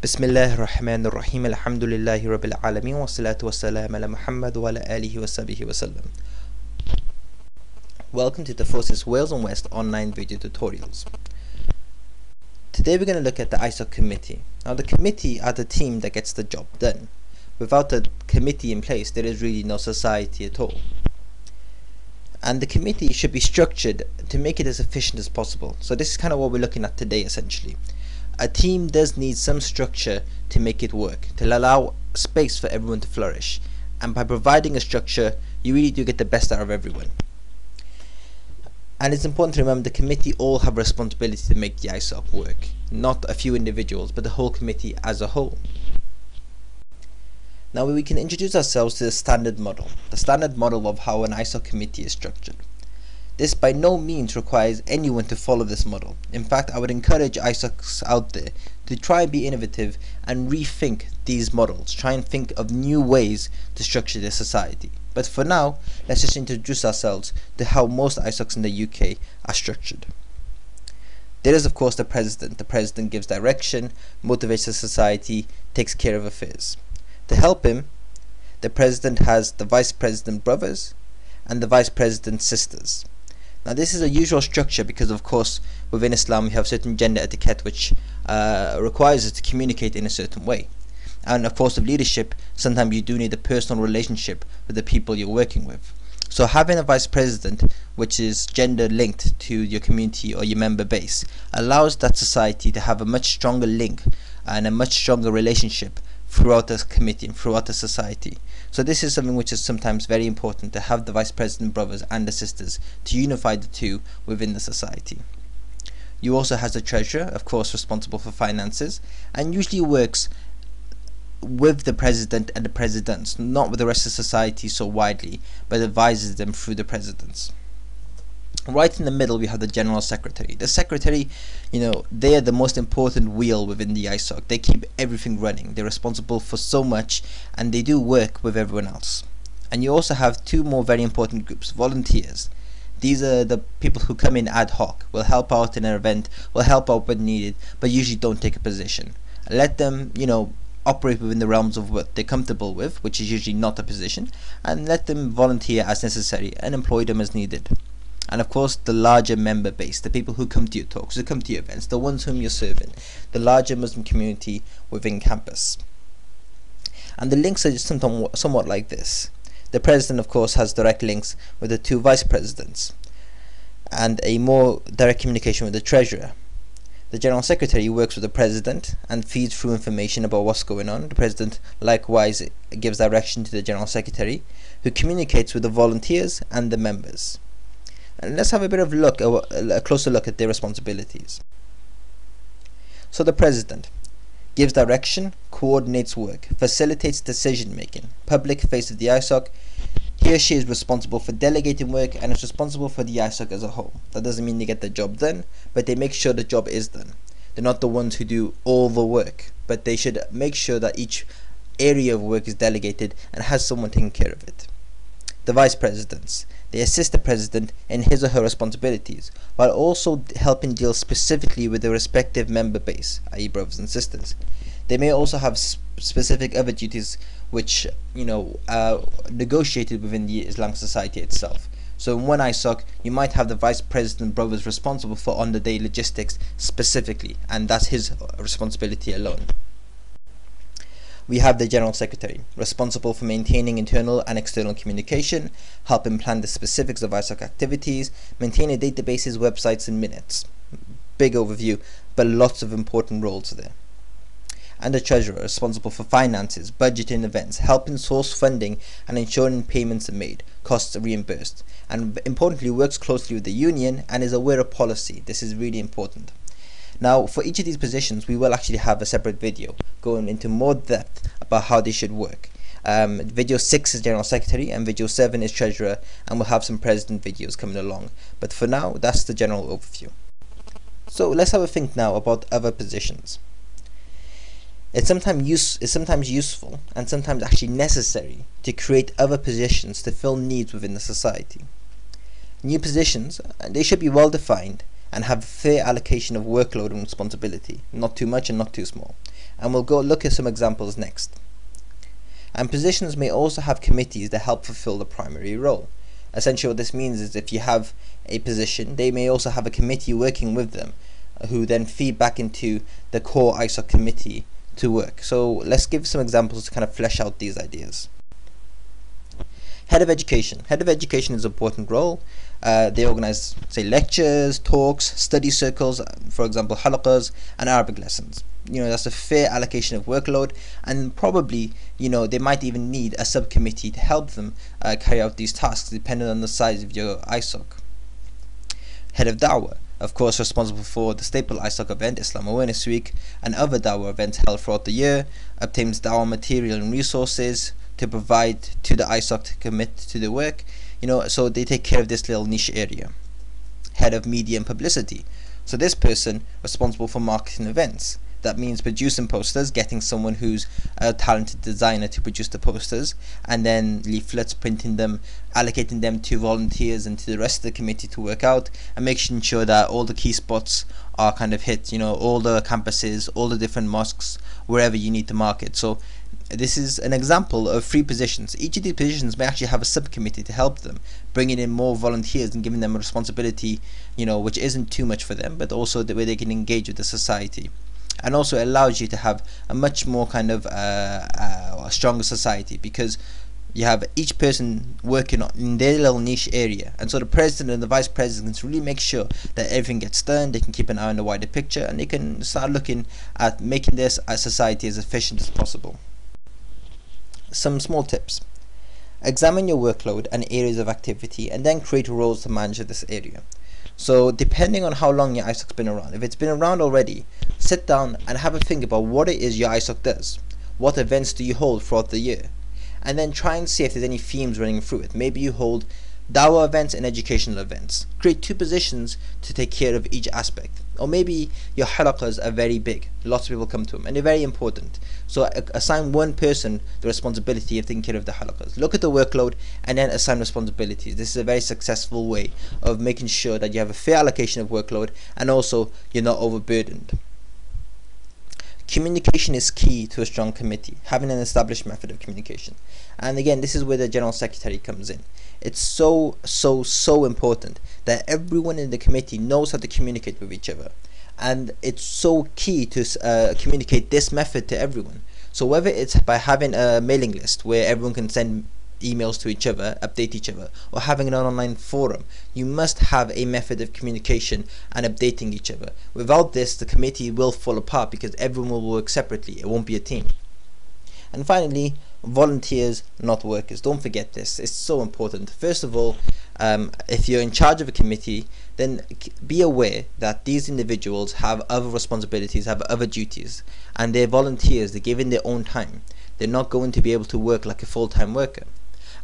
Bismillahir Rahmanir Rahim. Alhamdulillahi Rabbil Alameen. Wa salatu wa salam ala Muhammad wa ala alihi wa sahbihi wa sallam. Welcome to the FOSIS Wales and West online video tutorials. Today we're going to look at the ISoc committee. Now the committee are the team that gets the job done. Without a committee in place, there is really no society at all. And the committee should be structured to make it as efficient as possible. So this is kind of what we're looking at today essentially. A team does need some structure to make it work, to allow space for everyone to flourish. And by providing a structure, you really do get the best out of everyone. And it's important to remember the committee all have responsibility to make the ISoc work. Not a few individuals, but the whole committee as a whole. Now we can introduce ourselves to the standard model of how an ISoc committee is structured. This by no means requires anyone to follow this model. In fact, I would encourage ISoCs out there to try and be innovative and rethink these models, try and think of new ways to structure their society. But for now, let's just introduce ourselves to how most ISoCs in the UK are structured. There is of course the president. The president gives direction, motivates the society, takes care of affairs. To help him, the president has the vice president brothers and the vice president sisters. Now this is a usual structure because of course within Islam we have certain gender etiquette which requires us to communicate in a certain way. And of course with leadership, sometimes you do need a personal relationship with the people you're working with. So having a vice president which is gender linked to your community or your member base allows that society to have a much stronger link and a much stronger relationship throughout the committee and throughout the society. So this is something which is sometimes very important, to have the vice president brothers and the sisters, to unify the two within the society. You also has the treasurer, of course responsible for finances, and usually works with the president and the presidents, not with the rest of society so widely, but advises them through the presidents. Right in the middle we have the general secretary. The secretary, they are the most important wheel within the ISoc. They keep everything running. They're responsible for so much and they do work with everyone else. And you also have two more very important groups, volunteers. These are the people who come in ad hoc, will help out in an event, will help out when needed, but usually don't take a position. Let them, operate within the realms of what they're comfortable with, which is usually not a position, and let them volunteer as necessary and employ them as needed. And of course the larger member base, the people who come to your talks, who come to your events, the ones whom you're serving, the larger Muslim community within campus. And the links are just somewhat like this. The president of course has direct links with the two vice presidents and a more direct communication with the treasurer. The general secretary works with the president and feeds through information about what's going on. The president likewise gives direction to the general secretary, who communicates with the volunteers and the members. And let's have a bit of a closer look at their responsibilities. So the president gives direction, coordinates work, facilitates decision making, public face of the ISoc. He or she is responsible for delegating work and is responsible for the ISoc as a whole. That doesn't mean they get the job done, but they make sure the job is done. They're not the ones who do all the work, but they should make sure that each area of work is delegated and has someone taking care of it. The vice presidents, they assist the president in his or her responsibilities, while also helping deal specifically with the respective member base, i.e. brothers and sisters. They may also have specific other duties which, are negotiated within the Islamic society itself. So in one ISoc, you might have the vice president brothers responsible for on-the-day logistics specifically, and that's his responsibility alone. We have the general secretary, responsible for maintaining internal and external communication, helping plan the specifics of ISoc activities, maintaining databases, websites and minutes. Big overview, but lots of important roles there. And the treasurer, responsible for finances, budgeting events, helping source funding and ensuring payments are made, costs are reimbursed, and importantly works closely with the union and is aware of policy. This is really important. Now for each of these positions we will actually have a separate video going into more depth about how they should work. Video 6 is general secretary and video 7 is treasurer, and we'll have some president videos coming along, but for now that's the general overview. So let's have a think now about other positions. It's sometimes useful and sometimes actually necessary to create other positions to fill needs within the society. New positions, they should be well defined and have a fair allocation of workload and responsibility, not too much and not too small. and we'll go look at some examples next. And positions may also have committees that help fulfill the primary role. Essentially what this means is if you have a position, they may also have a committee working with them who then feed back into the core ISoc committee to work. So let's give some examples to kind of flesh out these ideas. Head of education. Head of education is an important role. They organize, say, lectures, talks, study circles, for example, halaqas, and Arabic lessons. That's a fair allocation of workload, and probably, they might even need a subcommittee to help them carry out these tasks, depending on the size of your ISoc. Head of Dawah, of course, responsible for the staple ISoc event, Islam Awareness Week, and other Dawah events held throughout the year, obtains Dawah material and resources to provide to the ISoc to commit to the work, so they take care of this little niche area. Head of Media and Publicity. So this person responsible for marketing events. That means producing posters, getting someone who's a talented designer to produce the posters, and then leaflets, printing them, allocating them to volunteers and to the rest of the committee to work out, and making sure that all the key spots are kind of hit, all the campuses, all the different mosques, wherever you need to market. So this is an example of 3 positions. Each of these positions may actually have a subcommittee to help them, bringing in more volunteers and giving them a responsibility, which isn't too much for them, but also the way they can engage with the society. And also it allows you to have a much more kind of a stronger society, because you have each person working in their little niche area, and so the president and the vice president can really make sure that everything gets done. They can keep an eye on the wider picture, and they can start looking at making this society as efficient as possible. Some small tips. Examine your workload and areas of activity, and then create roles to manage this area. So depending on how long your ISoc's been around, if it's been around already, sit down and have a think about what it is your ISoc does. What events do you hold throughout the year? And then try and see if there's any themes running through it. Maybe you hold Dawah events and educational events. Create 2 positions to take care of each aspect. Or maybe your halaqas are very big, lots of people come to them, and they're very important. So assign one person the responsibility of taking care of the halaqas. Look at the workload and then assign responsibilities. This is a very successful way of making sure that you have a fair allocation of workload, and also you're not overburdened. Communication is key to a strong committee, having an established method of communication. And again, this is where the General Secretary comes in. It's so important that everyone in the committee knows how to communicate with each other. And it's so key to communicate this method to everyone. So whether it's by having a mailing list where everyone can send emails to each other, update each other, or having an online forum, you must have a method of communication and updating each other. Without this, the committee will fall apart because everyone will work separately. It won't be a team. And finally, volunteers, not workers. Don't forget this. It's so important. First of all, if you're in charge of a committee, then be aware that these individuals have other responsibilities, have other duties, and they're volunteers. They're given their own time. They're not going to be able to work like a full-time worker.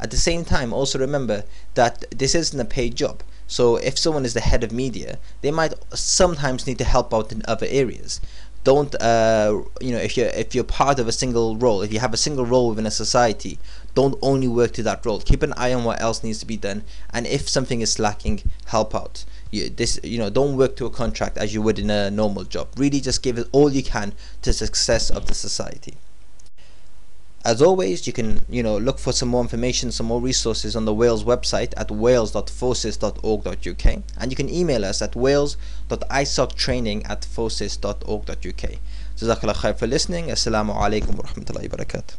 At the same time, also remember that this isn't a paid job. So if someone is the head of media, they might sometimes need to help out in other areas. Don't if you're part of a single role, if you have a single role within a society, don't only work to that role. Keep an eye on what else needs to be done, and if something is lacking, help out. Don't work to a contract as you would in a normal job. Really just give it all you can to the success of the society. As always, you can look for some more information, some more resources on the Wales website at wales.fosis.org.uk, and you can email us at wales.isoctraining@fosis.org.uk. Jazakallah khair for listening. Assalamu alaikum wa rahmatullahi wa barakatuh.